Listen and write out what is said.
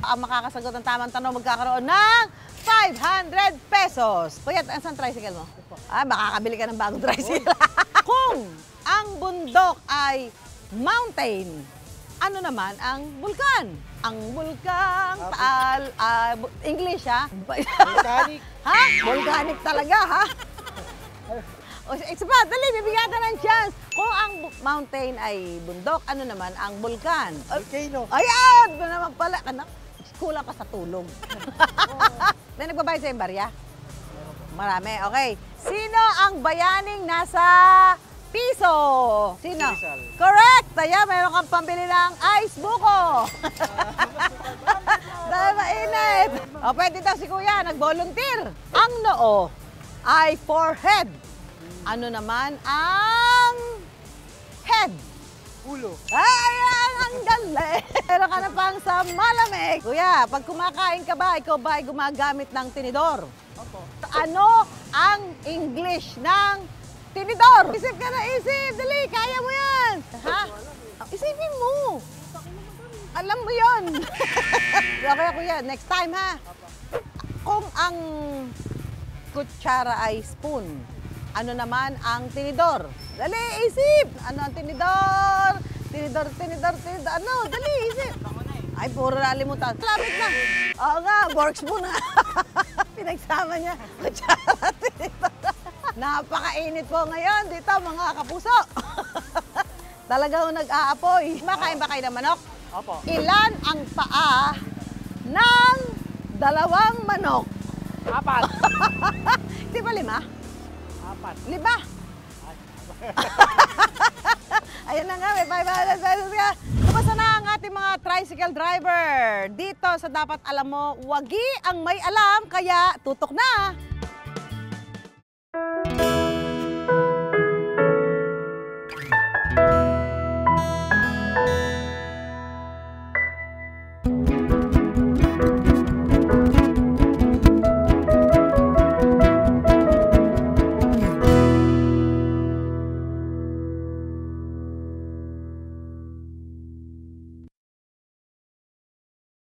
Ang makakasagot ng tamang tanong magkakaroon ng 500 pesos. Kuya, saan tricycle mo? Makakabili ka ng bagong tricycle. Kung ang bundok ay mountain, ano naman ang bulkan? Ang bulkan, English ha? Volcanic. Ha? Volcanic talaga ha? O, isa pa, dali, bibigyan ka ng chance. Kung ang mountain ay bundok, ano naman ang bulkan? Volcano. Ayan! Ba naman pala. Anak, kulang ka sa tulog. May nagbabayad sa barya? Marami, okay. Sino ang bayaning nasa piso? Sino? Rizal. Correct! Taya, mayroon kang pambili ng ice buko. Dahil mainit. O, pwede daw si Kuya, nag-volunteer. Ang noo ay forehead. Ano naman ang head? Ulo. Ayan, ang galing! Meron ka na pang sa malamig. Kuya, pag kumakain ka ba, ikaw ba ay gumagamit ng tinidor? Opo. Ano ang English ng tinidor? Isip ka na isip! Dali, kaya mo yan! Ha? Isipin mo! Alam mo yun! Okay, kuya, next time ha! Kung ang kutsara ay spoon, ano naman ang tinidor? Dali, isip! Ano ang tinidor? Tinidor. Ano? Dali, isip! Ay, puro nalimutan. Lapit na. Oo nga, fork spoon na. Pinagsama niya. Kutsara, tinidor. Napakainit po ngayon dito, mga kapuso. Talagang nag-aapoy. Makain ba kayo ng manok? Opo. Ilan ang paa ng dalawang manok? 4. Di ba 5? 4. 5? Ayan na nga, may 500 pesos ka. Kumusta na ang ating mga tricycle driver? Dito sa Dapat Alam Mo, wagi ang may alam, kaya tutok na!